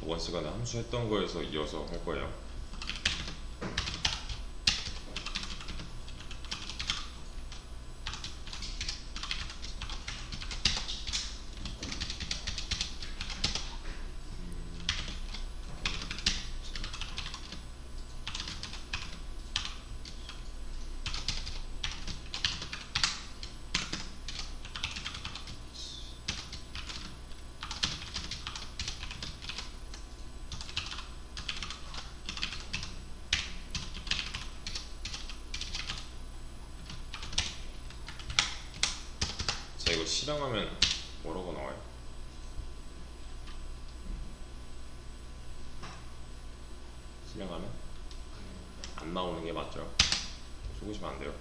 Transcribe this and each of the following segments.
저번 시간에 함수 했던 거에서 이어서 할 거예요. 자, 이거 실행하면 뭐라고 나와요? 실행하면 안 나오는 게 맞죠? 속으시면 안 돼요.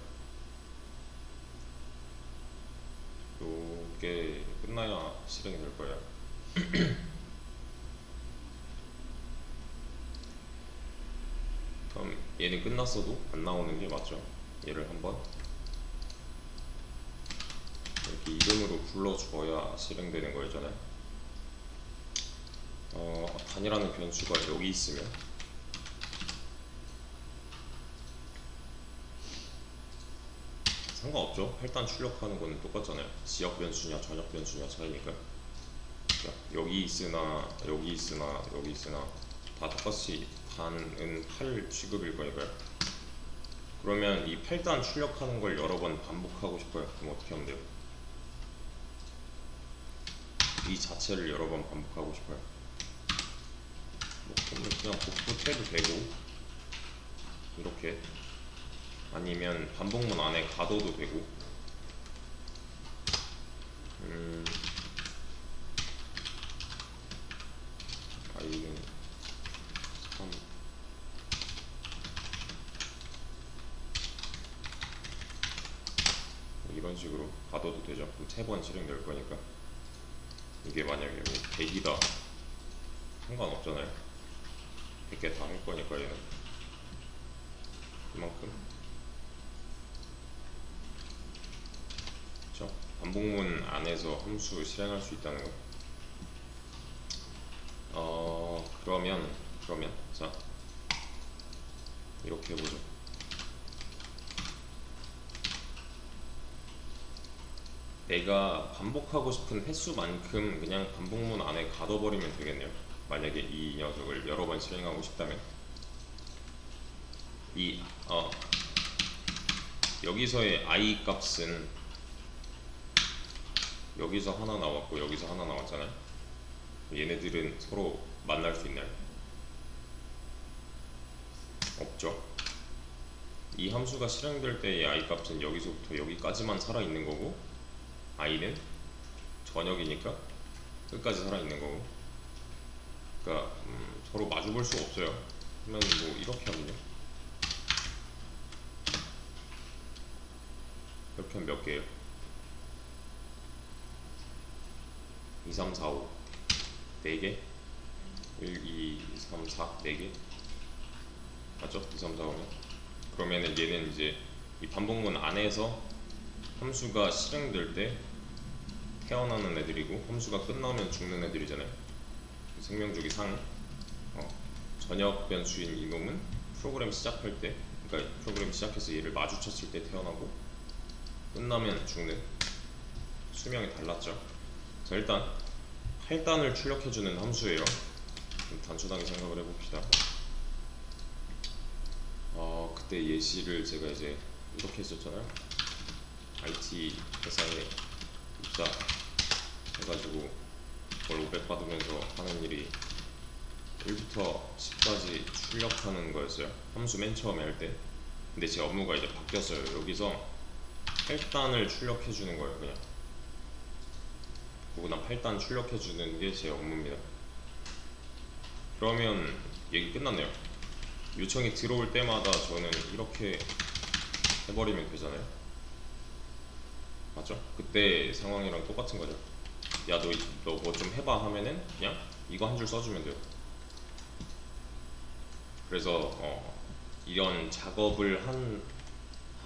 요게 끝나야 실행이 될 거예요. 그럼 얘는 끝났어도 안 나오는 게 맞죠? 얘를 한번 이렇게 이름으로 불러줘야 실행되는 거잖아요. 단이라는 변수가 여기 있으면 상관없죠. 할단 출력하는 거는 똑같잖아요. 지역 변수냐 전역 변수냐 차이니까. 여기 있으나 여기 있으나 여기 있으나 다 똑같이 단은 8 취급일 거니까요. 그러면 이 8단 출력하는 걸 여러 번 반복하고 싶어요. 그럼 어떻게 하면 돼요? 이 자체를 여러 번 반복하고 싶어요. 그냥 복붙해도 되고 이렇게, 아니면 반복문 안에 가둬도 되고. i는 3 이런 식으로 가둬도 되죠. 그럼 3번 실행될 거니까. 이게 만약에 뭐 100이다 상관없잖아요. 100개 다 할 거니까 얘는 그만큼. 그쵸? 반복문 안에서 함수 실행할 수 있다는 거. 그러면 자 이렇게 해보죠. 내가 반복하고 싶은 횟수만큼 그냥 반복문 안에 가둬버리면 되겠네요. 만약에 이 녀석을 여러 번 실행하고 싶다면 여기서의 i 값은 여기서 하나 나왔고 여기서 하나 나왔잖아요. 얘네들은 서로 만날 수 있나요? 없죠. 이 함수가 실행될 때의 i 값은 여기서부터 여기까지만 살아있는 거고, i는 전역이니까 끝까지 살아있는 거고. 그러니까 서로 마주볼 수 없어요. 그러면 뭐 이렇게 하면요, 이렇게 하면 몇 개예요? 2, 3, 4, 5 4개? 1, 2, 3, 4 4개? 맞죠? 2, 3, 4, 5면 그러면은 얘는 이제 이 반복문 안에서 함수가 실행될 때 태어나는 애들이고 함수가 끝나면 죽는 애들이잖아요. 생명주기 상. 전역 변수인 이놈은 프로그램 시작할 때, 그러니까 프로그램 시작해서 얘를 마주쳤을 때 태어나고 끝나면 죽는. 수명이 달랐죠. 자, 일단 8단을 출력해주는 함수예요. 좀 단순하게 생각을 해봅시다. 그때 예시를 제가 이제 이렇게 했었잖아요. IT 회사에 입사 해가지고 월 500 받으면서 하는 일이 1부터 10까지 출력하는 거였어요. 함수 맨 처음에 할 때. 근데 제 업무가 이제 바뀌었어요. 여기서 8단을 출력해주는 거예요. 그냥 그거나 8단 출력해주는 게 제 업무입니다. 그러면 얘기 끝났네요. 요청이 들어올 때마다 저는 이렇게 해버리면 되잖아요. 맞죠? 그때 상황이랑 똑같은 거죠. 야, 너 뭐 좀 해봐 하면은 그냥 이거 한 줄 써주면 돼요. 그래서 이런 작업을 한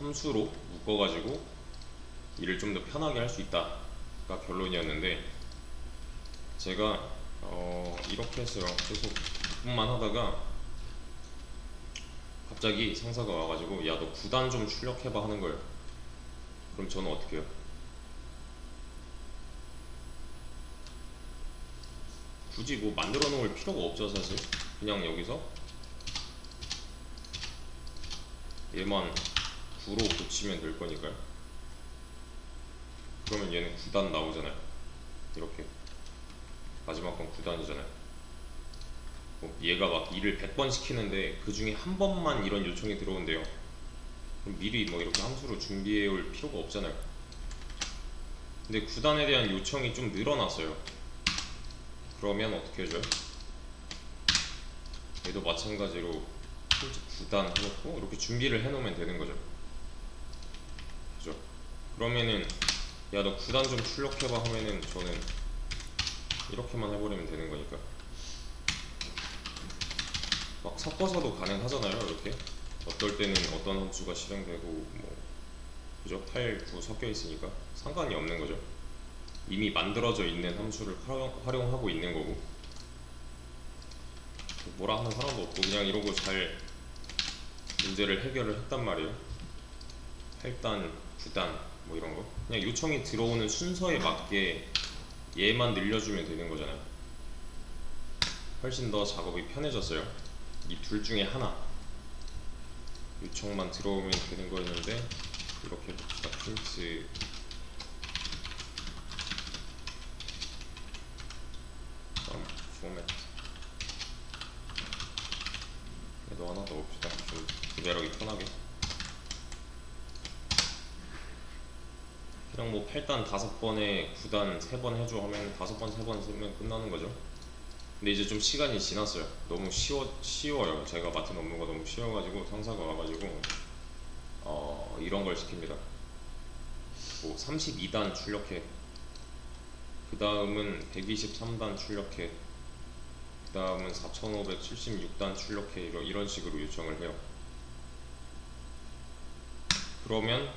함수로 묶어가지고 일을 좀 더 편하게 할 수 있다가 결론이었는데, 제가 이렇게 했어요. 계속 뿐만 하다가 갑자기 상사가 와가지고 야 너 9단 좀 출력해봐 하는 거예요. 그럼 저는 어떻게 해요? 굳이 뭐 만들어 놓을 필요가 없죠 사실. 그냥 여기서 얘만 9로 고치면 될 거니까요. 그러면 얘는 9단 나오잖아요. 이렇게 마지막 건 9단이잖아요. 얘가 막 일을 100번 시키는데 그 중에 한 번만 이런 요청이 들어온대요. 그럼 미리 뭐 이렇게 함수로 준비해 올 필요가 없잖아요. 근데 9단에 대한 요청이 좀 늘어났어요. 그러면 어떻게 해줘요? 얘도 마찬가지로 9단 해놓고 이렇게 준비를 해놓으면 되는 거죠. 그죠? 그러면은 야 너 9단 좀 출력해봐 하면은 저는 이렇게만 해버리면 되는 거니까. 막 섞어서도 가능하잖아요. 이렇게 어떨 때는 어떤 함수가 실행되고 뭐 그죠? 8, 9 섞여 있으니까 상관이 없는 거죠. 이미 만들어져 있는 함수를 활용하고 있는 거고 뭐라 하는 사람도 없고 그냥 이러고 잘 문제를 해결을 했단 말이에요. 8단, 9단 뭐 이런 거 그냥 요청이 들어오는 순서에 맞게 얘만 늘려주면 되는 거잖아요. 훨씬 더 작업이 편해졌어요. 이 둘 중에 하나 요청만 들어오면 되는 거였는데 이렇게 해봅시다. 프린트 포맷 얘도 하나 넣읍시다. 좀 구별하기 편하게. 그냥 뭐 8단 5번에 9단 3번 해줘 하면 5번 3번 쓰면 끝나는 거죠. 근데 이제 좀 시간이 지났어요. 너무 쉬워요. 제가 맡은 업무가 너무 쉬워가지고 상사가 와가지고 이런 걸 시킵니다. 뭐 32단 출력해. 그 다음은 123단 출력해. 그 다음은 4576단 출력해. 이런 식으로 요청을 해요. 그러면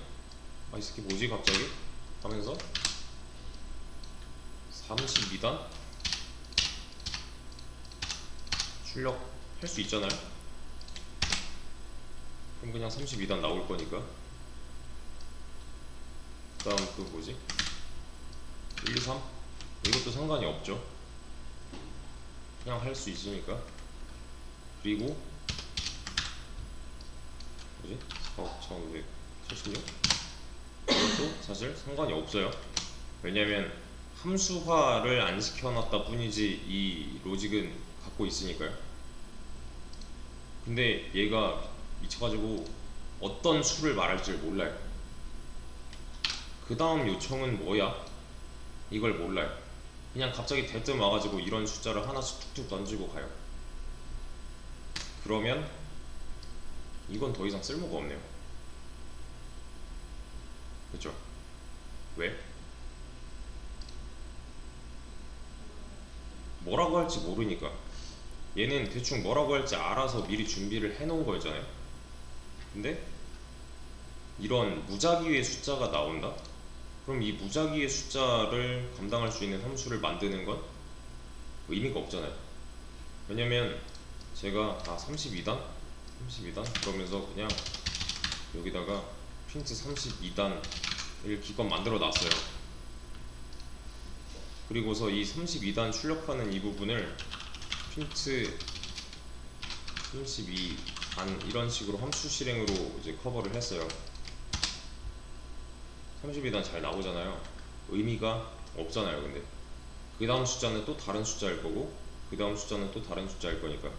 이 새끼 뭐지 갑자기? 하면서 32단 출력할 수 있잖아요. 그럼 그냥 32단 나올 거니까. 그 다음 그 뭐지? 1, 2, 3 이것도 상관이 없죠. 그냥 할 수 있으니까. 그리고 뭐지? 4,576 이것도 사실 상관이 없어요. 왜냐면 함수화를 안 시켜놨다 뿐이지 이 로직은 갖고 있으니까요. 근데 얘가 미쳐가지고 어떤 수를 말할지 몰라요. 그 다음 요청은 뭐야? 이걸 몰라요. 그냥 갑자기 대뜸 와가지고 이런 숫자를 하나씩 툭툭 던지고 가요. 그러면 이건 더 이상 쓸모가 없네요. 그쵸? 왜? 뭐라고 할지 모르니까. 얘는 대충 뭐라고 할지 알아서 미리 준비를 해놓은 거잖아요. 근데 이런 무작위의 숫자가 나온다? 그럼 이 무작위의 숫자를 감당할 수 있는 함수를 만드는 건 의미가 없잖아요. 왜냐면 제가 32단? 32단? 그러면서 그냥 여기다가 프린트 32단을 기껏 만들어 놨어요. 그리고서 이 32단 출력하는 이 부분을 프린트 32단 이런 식으로 함수 실행으로 이제 커버를 했어요. 32단 잘 나오잖아요. 의미가 없잖아요. 근데 그 다음 숫자는 또 다른 숫자일 거고 그 다음 숫자는 또 다른 숫자일 거니까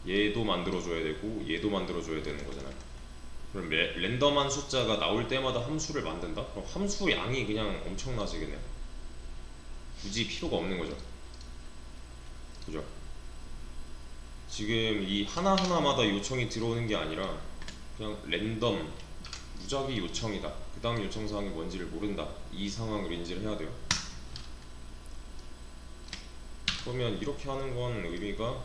얘도 만들어줘야 되고 얘도 만들어줘야 되는 거잖아요. 그럼 랜덤한 숫자가 나올 때마다 함수를 만든다? 그럼 함수 양이 그냥 엄청나지겠네요. 굳이 필요가 없는 거죠. 그죠? 지금 이 하나하나마다 요청이 들어오는 게 아니라 그냥 랜덤 무작위 요청이다. 그 다음 요청사항이 뭔지를 모른다. 이 상황을 인지를 해야 돼요. 그러면 이렇게 하는 건 의미가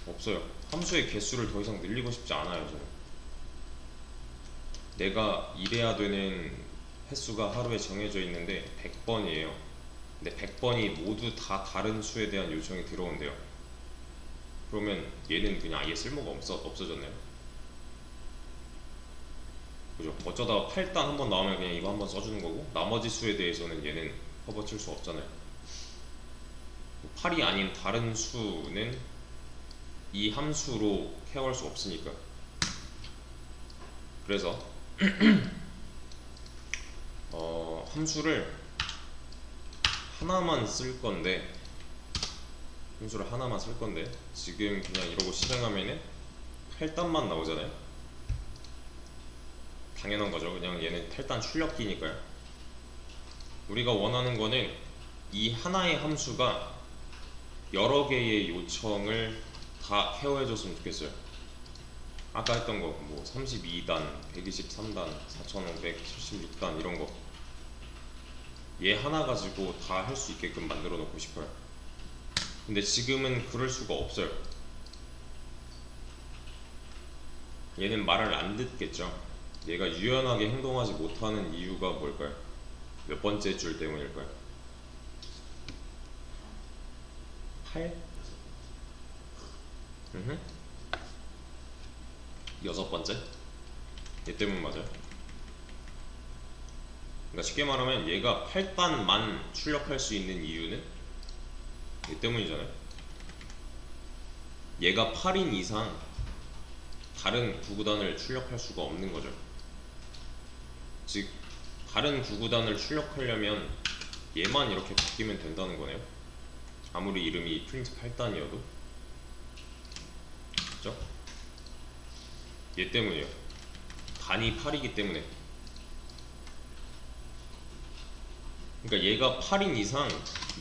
없어요. 함수의 개수를 더 이상 늘리고 싶지 않아요. 저는 내가 일해야 되는 횟수가 하루에 정해져 있는데 100번이에요. 근데 100번이 모두 다 다른 수에 대한 요청이 들어온대요. 그러면 얘는 그냥 아예 쓸모가 없어졌네요. 그죠? 어쩌다가 8단 한번 나오면 그냥 이거 한번 써주는 거고, 나머지 수에 대해서는 얘는 커버 칠 수 없잖아요. 8이 아닌 다른 수는 이 함수로 케어할 수 없으니까. 그래서 함수를 하나만 쓸 건데, 지금 그냥 이러고 실행하면은 8단만 나오잖아요. 당연한 거죠. 그냥 얘는 8단 출력기니까요. 우리가 원하는 거는 이 하나의 함수가 여러 개의 요청을 다 케어해줬으면 좋겠어요. 아까 했던 거 뭐 32단, 123단, 4576단 이런 거, 얘 하나 가지고 다 할 수 있게끔 만들어 놓고 싶어요. 근데 지금은 그럴 수가 없어요. 얘는 말을 안 듣겠죠. 얘가 유연하게 행동하지 못하는 이유가 뭘까요? 몇 번째 줄 때문일까요? 8? 여섯 번째? 얘 때문 맞아요. 그러니까 쉽게 말하면 얘가 8단만 출력할 수 있는 이유는 얘 때문이잖아요. 얘가 8인 이상 다른 구구단을 출력할 수가 없는 거죠. 즉 다른 구구단을 출력하려면 얘만 이렇게 바뀌면 된다는 거네요. 아무리 이름이 프린트 8단이어도. 그죠? 얘 때문이에요. 단이 8이기 때문에. 그러니까 얘가 8인 이상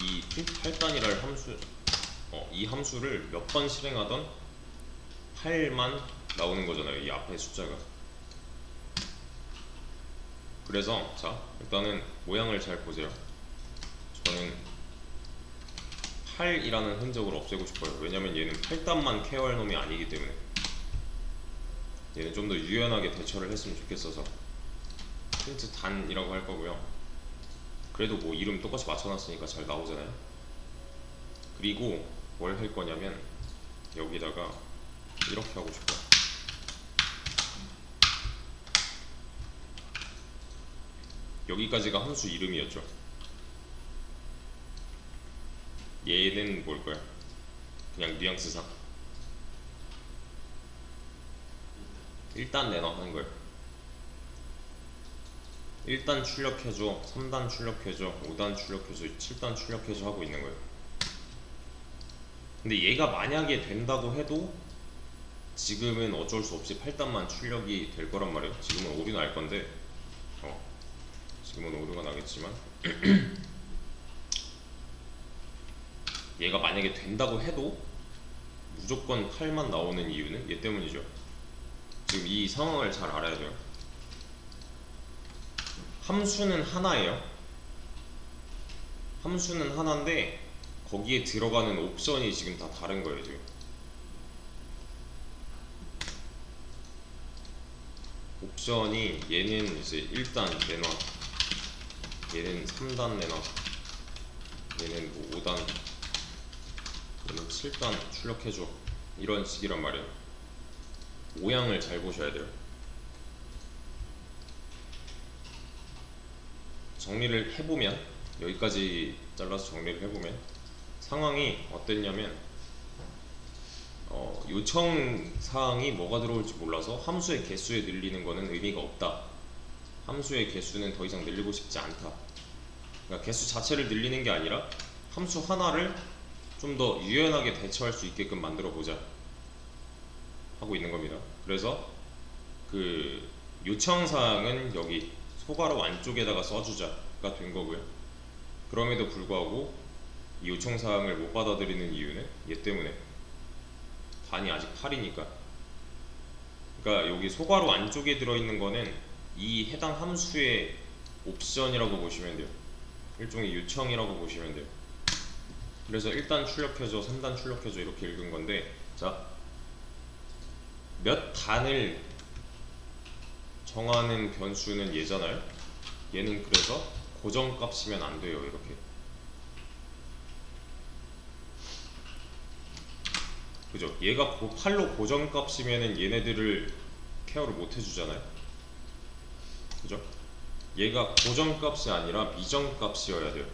이 프린트 8단이랄 함수, 이 함수를 몇 번 실행하던 8만 나오는 거잖아요. 이 앞에 숫자가. 그래서 자, 일단은 모양을 잘 보세요. 저는 8이라는 흔적을 없애고 싶어요. 왜냐면 얘는 8단만 케어할 놈이 아니기 때문에. 얘는 좀 더 유연하게 대처를 했으면 좋겠어서 프린트 단이라고 할 거고요. 그래도 뭐 이름 똑같이 맞춰놨으니까 잘 나오잖아요. 그리고 뭘 할 거냐면 여기다가 이렇게 하고 싶어요. 여기까지가 함수 이름이었죠. 얘는 뭘까요? 그냥 뉘앙스상 일단 내놔 하는 거예요. 1단 출력해줘, 3단 출력해줘, 5단 출력해줘, 7단 출력해줘 하고 있는 거예요. 근데 얘가 만약에 된다고 해도 지금은 어쩔 수 없이 8단만 출력이 될 거란 말이에요. 지금은 오류 날 건데, 지금은 오류가 나겠지만 얘가 만약에 된다고 해도 무조건 8만 나오는 이유는 얘 때문이죠. 지금 이 상황을 잘 알아야 돼요. 함수는 하나예요. 함수는 하나인데 거기에 들어가는 옵션이 지금 다 다른 거예요. 지금 옵션이 얘는 이제 1단 내놔, 얘는 3단 내놔, 얘는 뭐 5단, 얘는 7단 출력해줘, 이런 식이란 말이에요. 모양을 잘 보셔야 돼요. 정리를 해보면, 여기까지 잘라서 정리를 해보면 상황이 어땠냐면, 요청 사항이 뭐가 들어올지 몰라서 함수의 개수에 늘리는 거는 의미가 없다. 함수의 개수는 더 이상 늘리고 싶지 않다. 그러니까 개수 자체를 늘리는 게 아니라 함수 하나를 좀 더 유연하게 대처할 수 있게끔 만들어 보자 하고 있는 겁니다. 그래서 그 요청 사항은 여기 소괄호 안쪽에다가 써주자가 된 거고요. 그럼에도 불구하고 이 요청 사항을 못 받아들이는 이유는 얘 때문에. 단이 아직 8이니까. 그러니까 여기 소괄호 안쪽에 들어있는 거는 이 해당 함수의 옵션이라고 보시면 돼요. 일종의 요청이라고 보시면 돼요. 그래서 1단 출력해줘, 3단 출력해줘 이렇게 읽은 건데, 자, 몇 단을 정하는 변수는 얘잖아요. 얘는 그래서 고정값이면 안 돼요. 이렇게 그죠? 얘가 8로 고정값이면은 얘네들을 케어를 못 해주잖아요. 그죠? 얘가 고정값이 아니라 미정값이어야 돼요.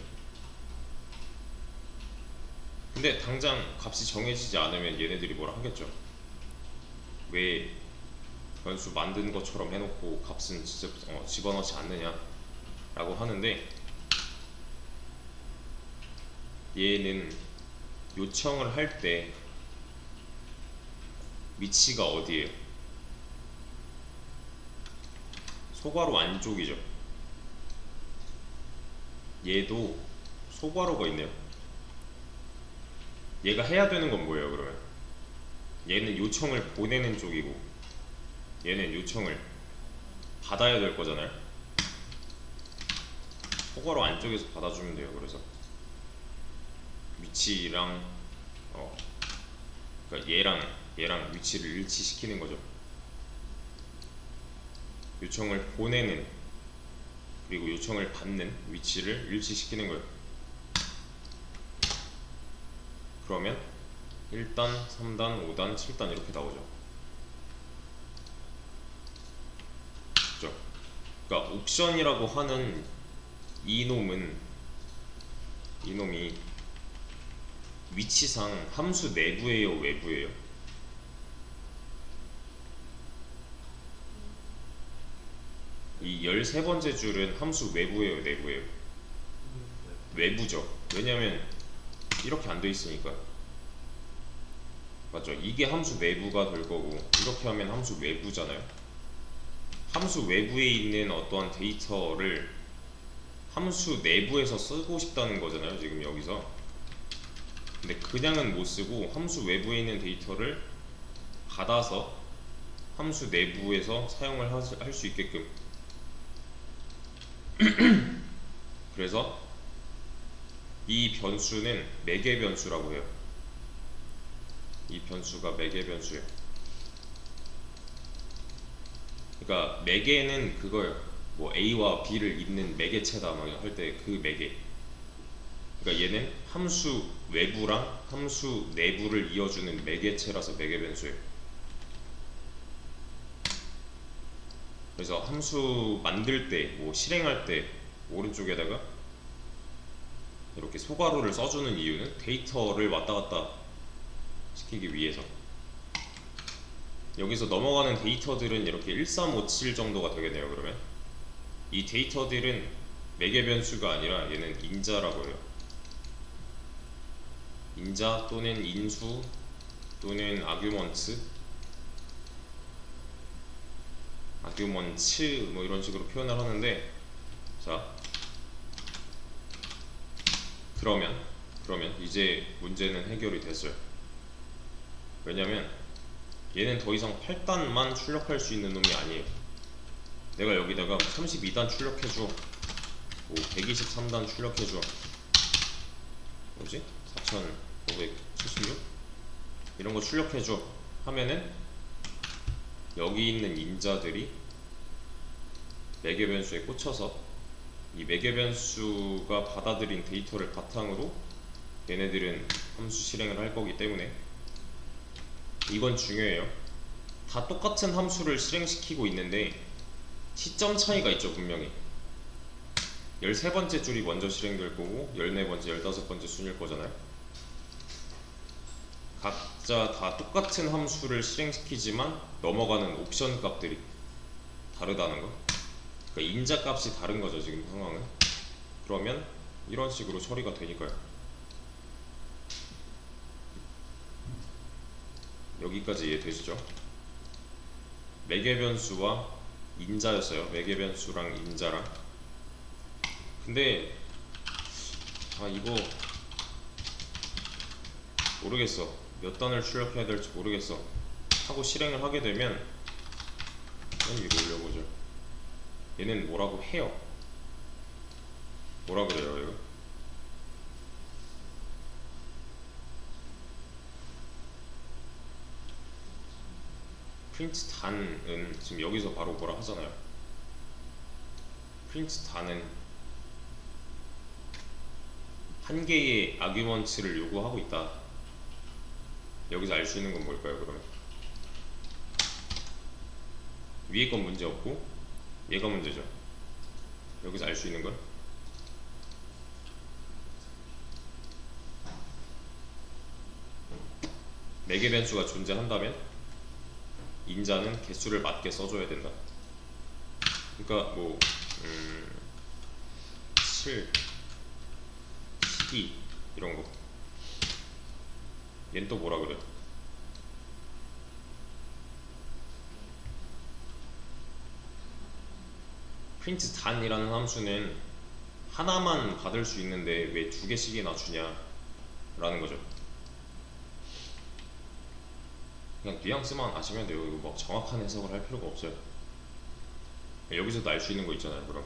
근데 당장 값이 정해지지 않으면 얘네들이 뭐라 하겠죠. 왜 변수 만든 것처럼 해놓고 값은 진짜 집어넣지 않느냐 라고 하는데, 얘는 요청을 할 때 위치가 어디예요? 소괄호 안쪽이죠. 얘도 소괄호가 있네요. 얘가 해야 되는 건 뭐예요 그러면? 얘는 요청을 보내는 쪽이고 얘는 요청을 받아야 될 거잖아요. 소괄호 안쪽에서 받아주면 돼요. 그래서 위치랑 그러니까 얘랑 위치를 일치시키는 거죠. 요청을 보내는 그리고 요청을 받는 위치를 일치시키는 거예요. 그러면 1단, 3단, 5단, 7단 이렇게 나오죠. 그죠? 그러니까 옵션이라고 하는 이놈이 위치상 함수 내부예요, 외부예요? 이 13번째 줄은 함수 외부예요, 내부예요? 외부죠. 왜냐면 이렇게 안 돼 있으니까. 맞죠? 이게 함수 내부가 될 거고 이렇게 하면 함수 외부잖아요. 함수 외부에 있는 어떠한 데이터를 함수 내부에서 쓰고 싶다는 거잖아요, 지금 여기서. 근데 그냥은 못 쓰고 함수 외부에 있는 데이터를 받아서 함수 내부에서 사용을 할 수 있게끔. 그래서 이 변수는 매개 변수라고 해요. 이 변수가 매개 변수예요. 그러니까 매개는 그거예요. 뭐 A와 B를 잇는 매개체다 막 할 때 그 매개. 그러니까 얘는 함수 외부랑 함수 내부를 이어주는 매개체라서 매개 변수예요. 그래서 함수 만들 때, 뭐 실행할 때 오른쪽에다가 이렇게 소괄호를 써주는 이유는 데이터를 왔다 갔다 시키기 위해서. 여기서 넘어가는 데이터들은 이렇게 1357 정도가 되겠네요. 그러면 이 데이터들은 매개 변수가 아니라 얘는 인자라고 해요. 인자 또는 인수 또는 아규먼츠 뭐 이런 식으로 표현을 하는데, 자 그러면 이제 문제는 해결이 됐어요. 왜냐면 얘는 더 이상 8단만 출력할 수 있는 놈이 아니에요. 내가 여기다가 32단 출력해줘, 뭐 123단 출력해줘, 뭐지? 4576? 이런 거 출력해줘 하면은 여기 있는 인자들이 매개 변수에 꽂혀서 이 매개 변수가 받아들인 데이터를 바탕으로 얘네들은 함수 실행을 할 거기 때문에 이건 중요해요. 다 똑같은 함수를 실행시키고 있는데 시점 차이가 있죠. 분명히 13번째 줄이 먼저 실행될 거고 14번째, 15번째 순일 거잖아요. 각자 다 똑같은 함수를 실행시키지만 넘어가는 옵션 값들이 다르다는 거. 그러니까 인자 값이 다른 거죠, 지금 상황은. 그러면 이런 식으로 처리가 되니까요. 여기까지 이해되시죠? 매개 변수와 인자였어요. 매개 변수랑 인자랑. 근데 이거 모르겠어. 몇 단을 출력해야 될지 모르겠어 하고 실행을 하게 되면 위로 올려보죠. 얘는 뭐라고 해요? 뭐라 그래요 이거? 프린트 단은 지금 여기서 바로 뭐라 하잖아요. 프린트 단은 한 개의 아규먼트를 요구하고 있다. 여기서 알 수 있는 건 뭘까요? 그러면 위에 건 문제 없고 얘가 문제죠. 여기서 알 수 있는 건 매개 변수가 존재한다면 인자는 개수를 맞게 써줘야 된다. 그러니까 뭐 7, 12 이런 거. 얘는 또 뭐라 그래? 프린트 단이라는 함수는 하나만 받을 수 있는데 왜 두 개씩이나 주냐 라는 거죠. 그냥 뉘앙스만 아시면 돼요. 이거 막 정확한 해석을 할 필요가 없어요. 여기서도 알 수 있는 거 있잖아요. 그럼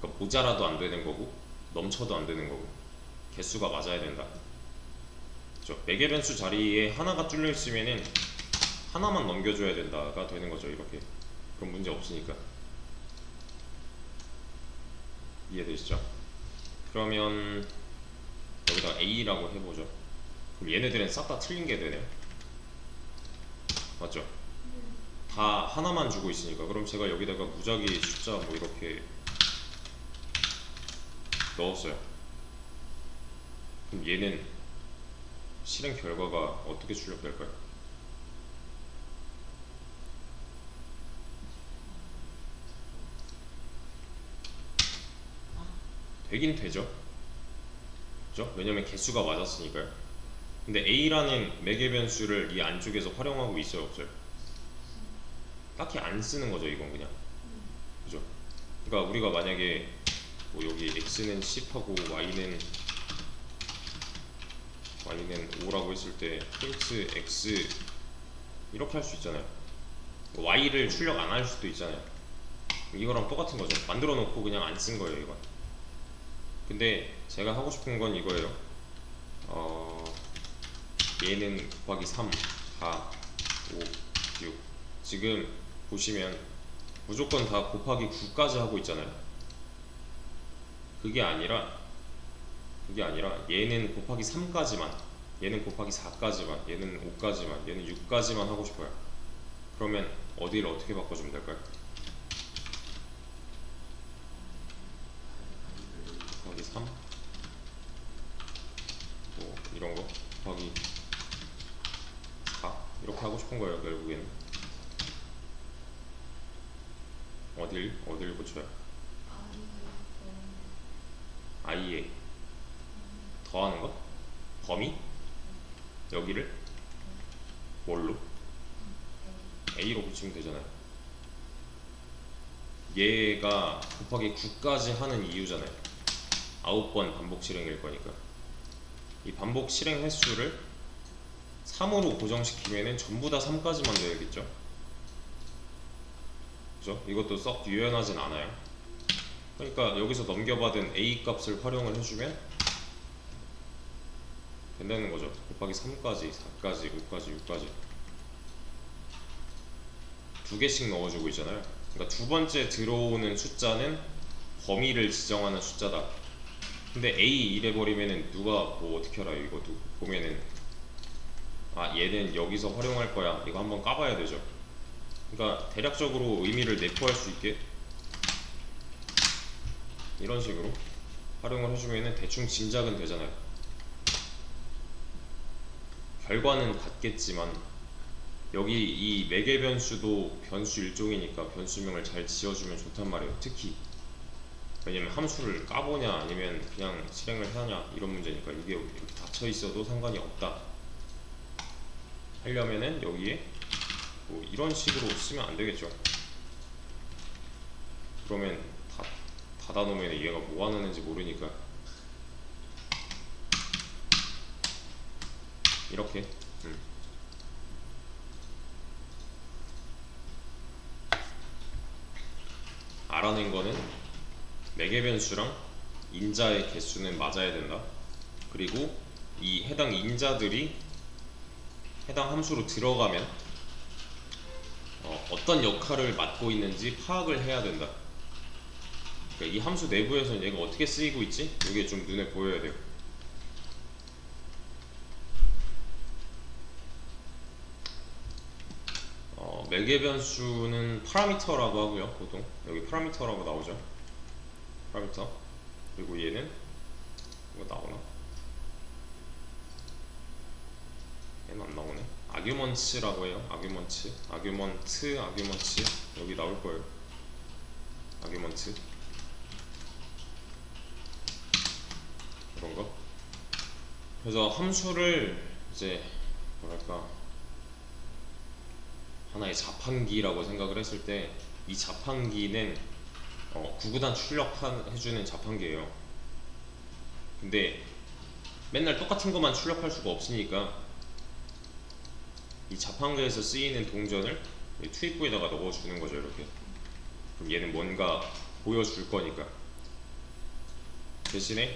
그러니까 모자라도 안 되는 거고 넘쳐도 안 되는 거고 개수가 맞아야 된다. 그렇죠? 매개 변수 자리에 하나가 뚫려 있으면은 하나만 넘겨줘야 된다가 되는 거죠. 이렇게. 그럼 문제 없으니까. 이해되시죠? 그러면 여기다 A라고 해보죠. 그럼 얘네들은 싹 다 틀린 게 되네요. 맞죠? 다 하나만 주고 있으니까. 그럼 제가 여기다가 무작위 숫자 뭐 이렇게 넣었어요. 그럼 얘는 실행 결과가 어떻게 출력될까요? 되긴 되죠. 그죠? 왜냐면 개수가 맞았으니까요. 근데 A라는 매개 변수를 이 안쪽에서 활용하고 있어요, 없어요? 딱히 안 쓰는 거죠, 이건 그냥. 그죠? 그러니까 우리가 만약에 뭐 여기 x는 10하고 y는 5라고 했을 때 프린트 x 이렇게 할 수 있잖아요. y를 출력 안 할 수도 있잖아요. 이거랑 똑같은 거죠. 만들어 놓고 그냥 안 쓴 거예요, 이건. 근데 제가 하고 싶은 건 이거예요. 얘는 곱하기 3, 4, 5, 6. 지금 보시면 무조건 다 곱하기 9까지 하고 있잖아요. 그게 아니라 얘는 곱하기 3까지만, 얘는 곱하기 4까지만, 얘는 5까지만, 얘는 6까지만 하고 싶어요. 그러면 어디를 어떻게 바꿔주면 될까요? 곱하기 3 뭐 이런 거 곱하기 4 이렇게 하고 싶은 거예요. 결국에는 어딜 고쳐요? i에 더하는 거? 범위? 여기를 뭘로? a로 고치면 되잖아요. 얘가 곱하기 9까지 하는 이유잖아요. 9번 반복 실행일 거니까. 이 반복 실행 횟수를 3으로 고정시키면은 전부 다 3까지만 되겠죠. 그죠? 이것도 썩 유연하진 않아요. 그러니까 여기서 넘겨받은 a 값을 활용을 해주면 된다는 거죠. 곱하기 3까지, 4까지, 5까지, 6까지 두 개씩 넣어주고 있잖아요. 그러니까 두 번째 들어오는 숫자는 범위를 지정하는 숫자다. 근데 a 이래버리면은 누가 뭐 어떻게 알아요? 이거 보면은 얘는 여기서 활용할 거야. 이거 한번 까봐야 되죠. 그러니까 대략적으로 의미를 내포할 수 있게 이런 식으로 활용을 해주면은 대충 짐작은 되잖아요. 결과는 같겠지만 여기 이 매개 변수도 변수 일종이니까 변수명을 잘 지어주면 좋단 말이에요. 특히 왜냐면 함수를 까보냐 아니면 그냥 실행을 하냐 이런 문제니까. 이게 이렇게 닫혀 있어도 상관이 없다 하려면은 여기에 뭐 이런 식으로 쓰면 안 되겠죠. 그러면 닫아놓으면 얘가 뭐 하는지 모르니까 이렇게 알아낸 거는 매개 변수랑 인자의 개수는 맞아야 된다. 그리고 이 해당 인자들이 해당 함수로 들어가면 어떤 역할을 맡고 있는지 파악을 해야 된다. 그러니까 이 함수 내부에서는 얘가 어떻게 쓰이고 있지? 이게 좀 눈에 보여야 돼요. 매개 변수는 파라미터라고 하고요. 보통 여기 파라미터라고 나오죠. 파라미터. 그리고 얘는 이거 나오나? 얘는 안 나오네. 아규먼츠라고 해요. 아규먼츠, 아규먼츠 여기 나올 거예요. 아규먼츠 이런 거. 그래서 함수를 이제 뭐랄까 하나의 자판기라고 생각을 했을 때 이 자판기는 구구단 출력해주는 자판기예요. 근데 맨날 똑같은 것만 출력할 수가 없으니까 이 자판기에서 쓰이는 동전을 투입구에다가 넣어주는 거죠. 이렇게. 그럼 얘는 뭔가 보여줄 거니까. 대신에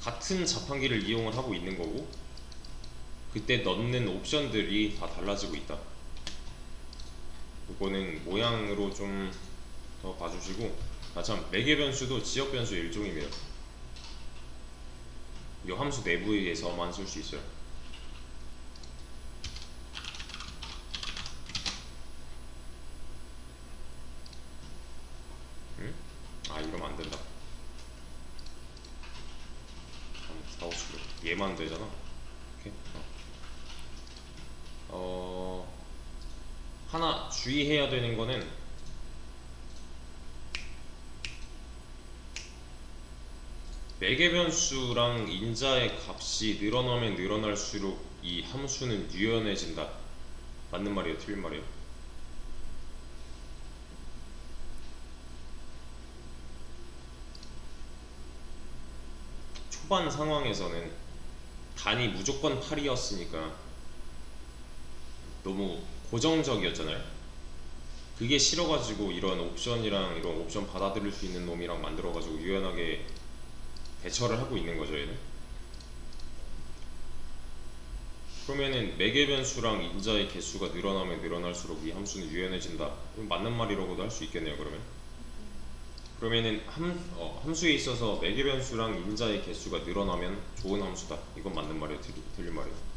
같은 자판기를 이용을 하고 있는 거고 그때 넣는 옵션들이 다 달라지고 있다. 이거는 모양으로 좀 더 봐주시고, 참 매개 변수도 지역 변수의 일종이에요. 이 함수 내부에서만 쓸 수 있어요. 응? 아 이러면 안 된다. 4, 5, 7, 6 얘만 되잖아. 오케이. 하나 주의해야 되는 거는 매개 변수랑 인자의 값이 늘어나면 늘어날수록 이 함수는 유연해진다. 맞는 말이에요? 틀린 말이에요? 초반 상황에서는 단이 무조건 8이었으니까 너무 고정적이었잖아요. 그게 싫어가지고 이런 옵션이랑 이런 옵션 받아들일 수 있는 놈이랑 만들어가지고 유연하게 대처를 하고 있는 거죠. 얘는. 그러면은 매개 변수랑 인자의 개수가 늘어나면 늘어날수록 이 함수는 유연해진다. 그럼 맞는 말이라고도 할 수 있겠네요. 그러면은 함수에 있어서 매개 변수랑 인자의 개수가 늘어나면 좋은 함수다. 이건 맞는 말이에요? 틀린 말이에요?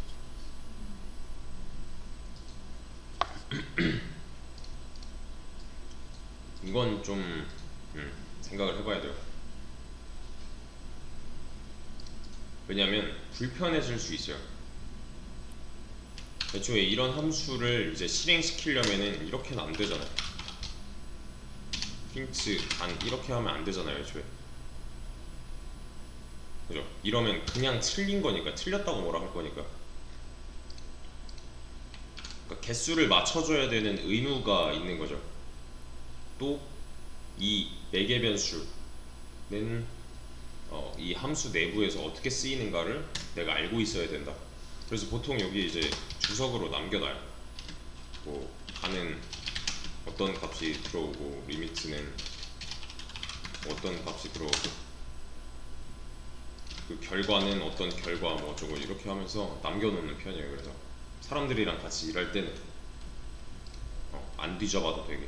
이건 좀 생각을 해봐야 돼요. 왜냐면 불편해질 수 있어요. 애초에 이런 함수를 이제 실행시키려면은 이렇게는 안 되잖아요. 힌트 단 이렇게 하면 안 되잖아요. 애초에. 그죠? 이러면 그냥 틀린 거니까, 틀렸다고 뭐라 할 거니까. 그러니까 개수를 맞춰줘야 되는 의무가 있는 거죠. 또 이 매개 변수는 이 함수 내부에서 어떻게 쓰이는가를 내가 알고 있어야 된다. 그래서 보통 여기 이제 주석으로 남겨놔요. 뭐 단은 어떤 값이 들어오고 리미트는 어떤 값이 들어오고 그 결과는 어떤 결과 뭐 어쩌고 이렇게 하면서 남겨놓는 편이에요. 그래서 사람들이랑 같이 일할 때는 안 뒤져봐도 되게.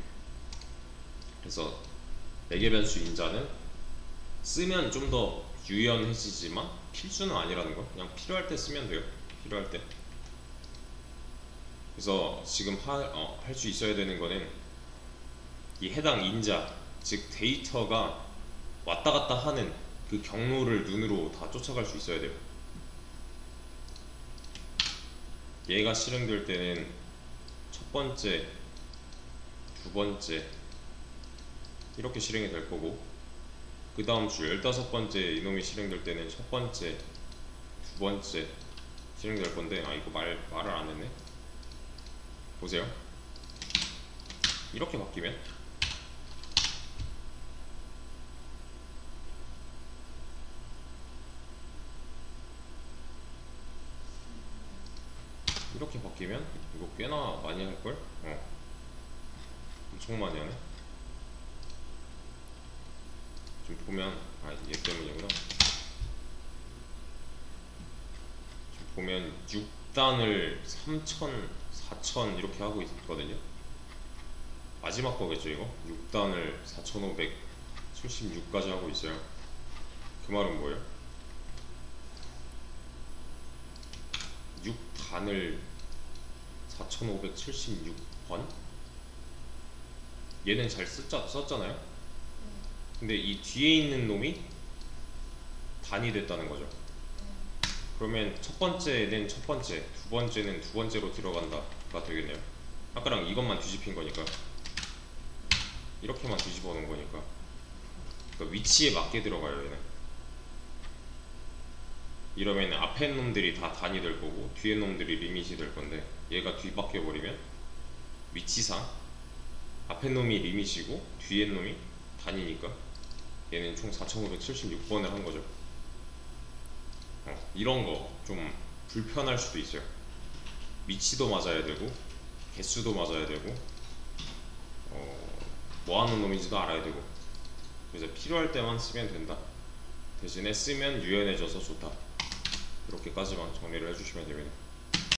그래서 매개 변수 인자는 쓰면 좀 더 유연해지지만 필수는 아니라는 거. 그냥 필요할 때 쓰면 돼요. 필요할 때. 그래서 지금 할 수 있어야 되는 거는 이 해당 인자, 즉 데이터가 왔다 갔다 하는 그 경로를 눈으로 다 쫓아갈 수 있어야 돼요. 얘가 실행될 때는 첫 번째, 두 번째 이렇게 실행이 될 거고, 그 다음 주 15번째 이놈이 실행될 때는 첫 번째, 두 번째 실행될 건데, 이거 말을 안 했네. 보세요. 이렇게 바뀌면 이거 꽤나 많이 할걸? 엄청 많이 하네. 좀 보면 얘 때문이구나. 좀 보면 6단을 3000, 4000 이렇게 하고 있거든요. 마지막 거겠죠 이거? 6단을 4576까지 하고 있어요. 그 말은 뭐예요? 6단을 4576번? 얘는 잘 썼잖아요. 근데 이 뒤에 있는 놈이 단이 됐다는 거죠. 그러면 첫 번째는 첫 번째, 두 번째는 두 번째로 들어간다가 되겠네요. 아까랑 이것만 뒤집힌 거니까, 이렇게만 뒤집어 놓은 거니까. 그러니까 위치에 맞게 들어가요, 얘는. 이러면 앞에 놈들이 다 단이 될 거고 뒤에 놈들이 리밋이 될 건데, 얘가 뒤바뀌어 버리면 위치상 앞에 놈이 리밋이고 뒤에 놈이 단이니까 얘는 총 4576번을 한 거죠. 이런 거 좀 불편할 수도 있어요. 위치도 맞아야 되고 개수도 맞아야 되고 뭐 하는 놈인지도 알아야 되고. 그래서 필요할 때만 쓰면 된다, 대신에 쓰면 유연해져서 좋다, 이렇게까지만 정리를 해주시면 됩니다.